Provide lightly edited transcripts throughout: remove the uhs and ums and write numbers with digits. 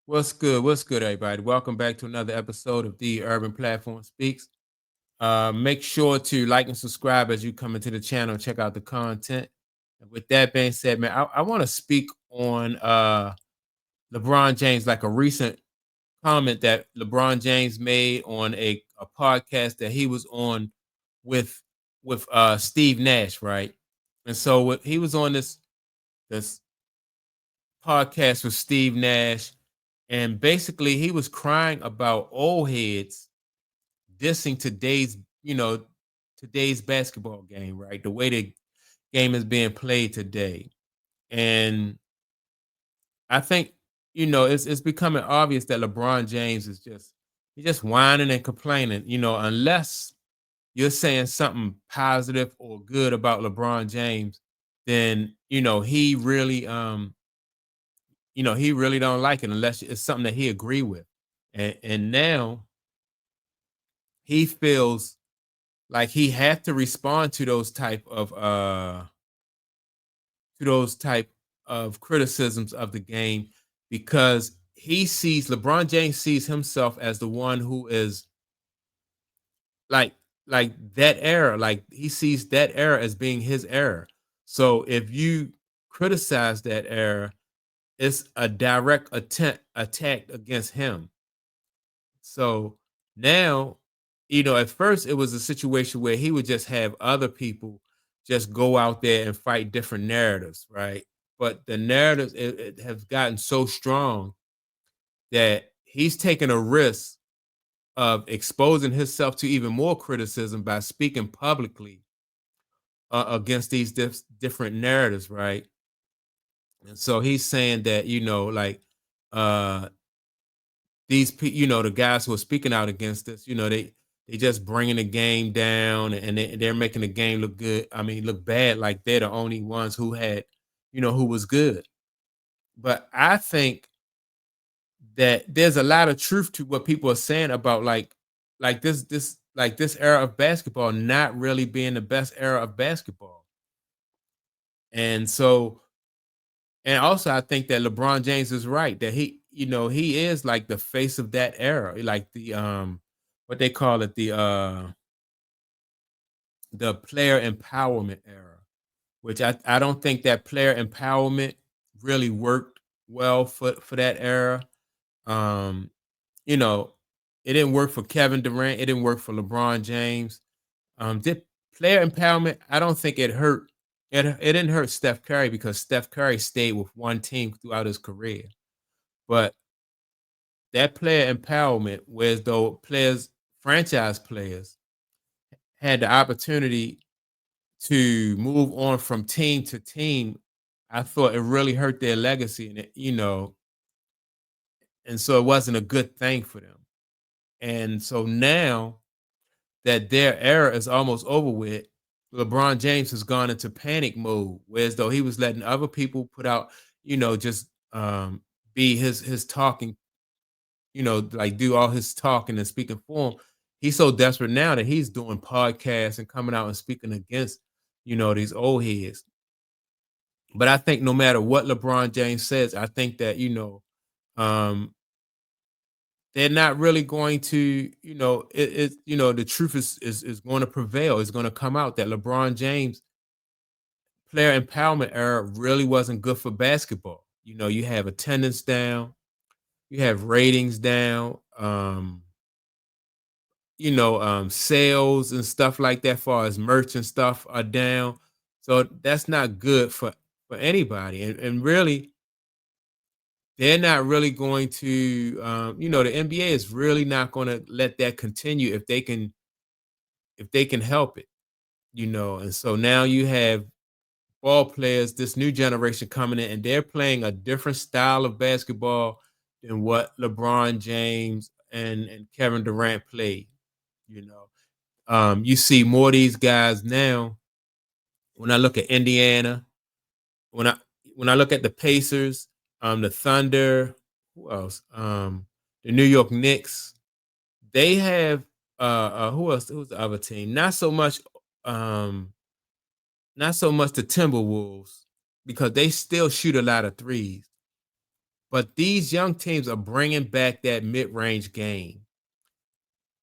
What's good? What's good, everybody? Welcome back to another episode of the Urban Platform Speaks. Make sure to like and subscribe as you come into the channel and check out the content. And with that being said, man, I want to speak on LeBron James, like a recent comment that LeBron James made on a podcast that he was on with Steve Nash, right? And so he was on this podcast with Steve Nash, and basically he was crying about old heads dissing today's basketball game, right? The way the game is being played today. And I think, it's becoming obvious that LeBron James is he's just whining and complaining, unless you're saying something positive or good about LeBron James, then he really don't like it unless it's something that he agree with. And now he feels like he had to respond to those type of criticisms of the game, because LeBron James sees himself as the one who is like that era. Like, he sees that era as being his era. So if you criticize that era, it's a direct attack against him. So now, at first it was a situation where he would just have other people just go out there and fight different narratives, right? But the narratives it have gotten so strong that he's taking a risk of exposing himself to even more criticism by speaking publicly against these different narratives, right? And so he's saying that, uh the guys who are speaking out against this, they just bringing the game down, and they're making the game look good. I mean, look bad, like they're the only ones who had, who was good. But I think that there's a lot of truth to what people are saying about this era of basketball not really being the best era of basketball. And so, and also, I think that LeBron James is right that he is like the face of that era, like what they call it, the player empowerment era, which I don't think that player empowerment really worked well for that era. Um, you know, it didn't work for Kevin Durant, it didn't work for LeBron James. Did player empowerment, I don't think it hurt. It didn't hurt Steph Curry because Steph Curry stayed with one team throughout his career. But that player empowerment, whereas though franchise players, had the opportunity to move on from team to team, I thought it really hurt their legacy, and so it wasn't a good thing for them. And so now that their era is almost over with, LeBron James has gone into panic mode, whereas though he was letting other people put out, just be his talking, like do all his talking and speaking for him. He's so desperate now that he's doing podcasts and coming out and speaking against, these old heads. But I think no matter what LeBron James says, I think that, um, they're not really going to, the truth is going to prevail. It's going to come out that LeBron James player empowerment era really wasn't good for basketball. You have attendance down, you have ratings down, sales and stuff like that, far as merch and stuff are down. So that's not good for anybody. And really, they're not really going to, the NBA is really not going to let that continue if they can help it, And so now you have ball players, this new generation coming in, and they're playing a different style of basketball than what LeBron James and Kevin Durant played. You see more of these guys now. When I look at Indiana, when I when I look at the Pacers, the Thunder, who else? The New York Knicks, they have who else? Who's the other team? Not so much the Timberwolves, because they still shoot a lot of threes. but these young teams are bringing back that mid-range game.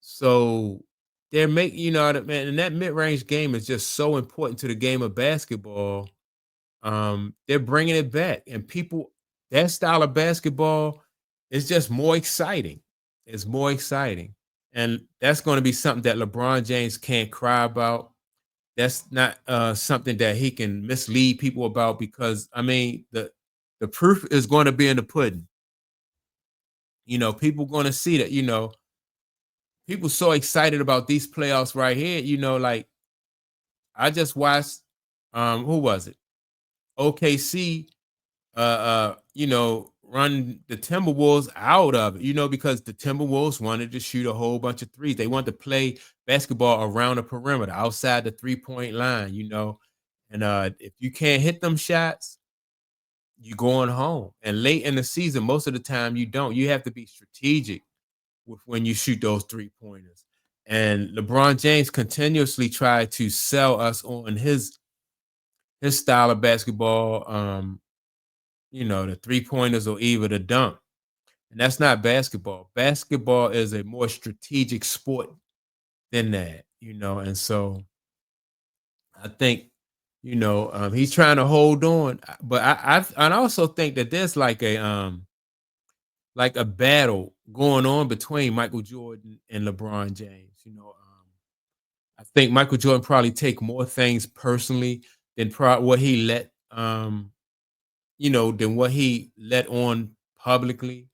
So they're making, man, and that mid-range game is just so important to the game of basketball. They're bringing it back, and people, that style of basketball is just more exciting. It's more exciting, and that's going to be something that LeBron James can't cry about. That's not something that he can mislead people about because I mean the proof is going to be in the pudding. People going to see that. People so excited about these playoffs right here. Like I just watched. Who was it? OKC run the Timberwolves out of it, because the Timberwolves wanted to shoot a whole bunch of threes. They wanted to play basketball around the perimeter, outside the 3-point line. And if you can't hit them shots, you're going home. And late in the season, most of the time you don't. You have to be strategic with when you shoot those 3-pointers. And LeBron James continuously tried to sell us on his style of basketball. The 3-pointers or even the dunk. And that's not basketball. Basketball is a more strategic sport than that. And so I think, he's trying to hold on. But I also think that there's like a battle going on between Michael Jordan and LeBron James. I think Michael Jordan probably take more things personally than what he let than what he let on publicly.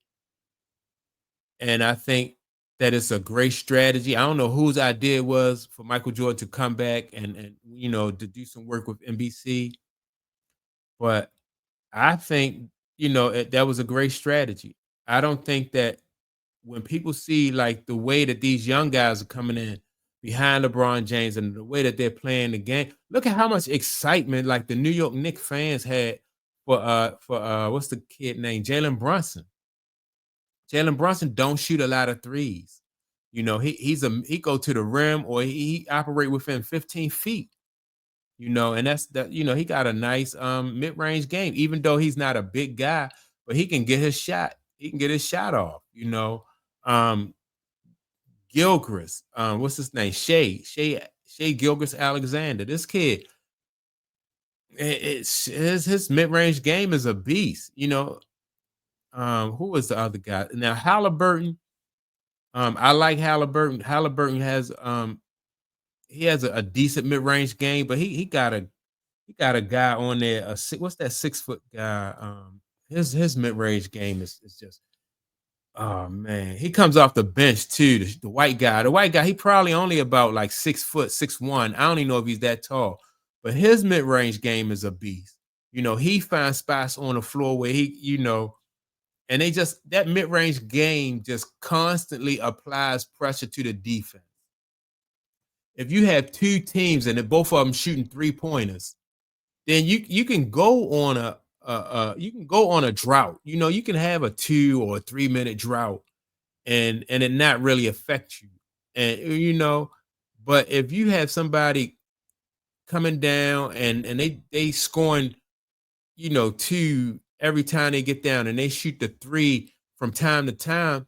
And I think that it's a great strategy. I don't know whose idea it was for Michael Jordan to come back and to do some work with NBC, but I think that was a great strategy. I don't think that when people see like the way that these young guys are coming in behind LeBron James and the way that they're playing the game, look at how much excitement like the New York Knicks fans had for what's the kid name? Jalen Brunson. Jalen Brunson don't shoot a lot of threes. He go to the rim or he operate within 15 feet. And that's that. He got a nice mid range game, even though he's not a big guy, but he can get his shot. He can get his shot off. Um, Gilchrist, what's his name? Shea Gilchrist Alexander. This kid, it's his mid range game is a beast. Who was the other guy? Now Halliburton. I like Halliburton. Halliburton has he has a decent mid range game, but he got a guy on there. What's that 6 foot guy? His mid range game is just, oh man, he comes off the bench too. The white guy, he probably only about like 6 foot 6'1". I don't even know if he's that tall, but his mid range game is a beast. He finds spots on the floor where and they just that mid range game just constantly applies pressure to the defense. If you have two teams and both of them shooting 3-pointers, then you can go on a drought. You can have a 2 or 3 minute drought and it not really affect you. And but if you have somebody coming down and they scoring, two every time they get down and they shoot the three from time to time,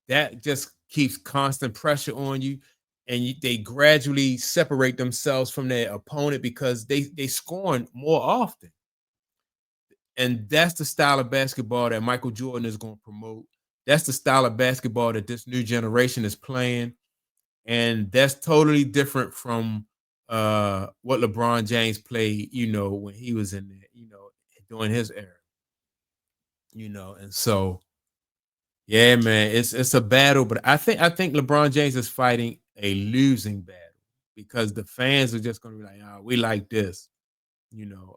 that just keeps constant pressure on you, and they gradually separate themselves from their opponent because they scoring more often. And that's the style of basketball that Michael Jordan is going to promote. That's the style of basketball that this new generation is playing, and that's totally different from what LeBron James played, when he was in there, during his era. And so yeah, man, it's a battle, but I think LeBron James is fighting a losing battle because the fans are just gonna be like, "Oh, we like this," you know.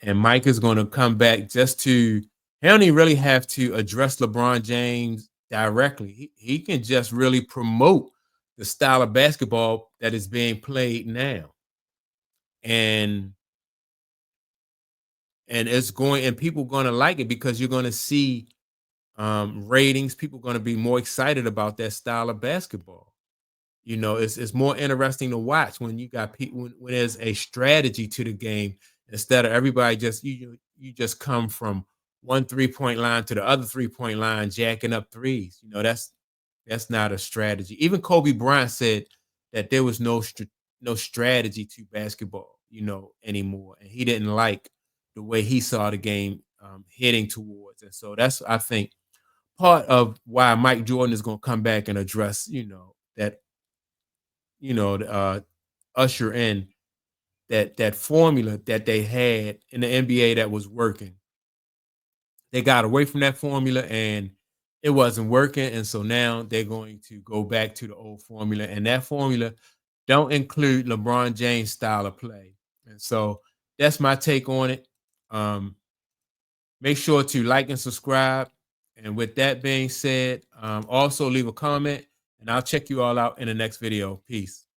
And Mike is gonna come back just to he don't even really have to address LeBron James directly. He can just really promote the style of basketball that is being played now. And it's going and people gonna like it because you're gonna see ratings. People going to be more excited about that style of basketball. It's more interesting to watch when you got people when there's a strategy to the game instead of everybody just you just come from one 3-point line to the other 3-point line, jacking up threes. That's not a strategy. Even Kobe Bryant said that there was no strategy to basketball, anymore, and he didn't like the way he saw the game heading towards. And so that's, I think, part of why Mike Jordan is going to come back and address, that, usher in that formula that they had in the NBA that was working. They got away from that formula and it wasn't working. And so now they're going to go back to the old formula. And that formula don't include LeBron James style of play. And so that's my take on it. Make sure to like and subscribe. And with that being said, also leave a comment and I'll check you all out in the next video. Peace.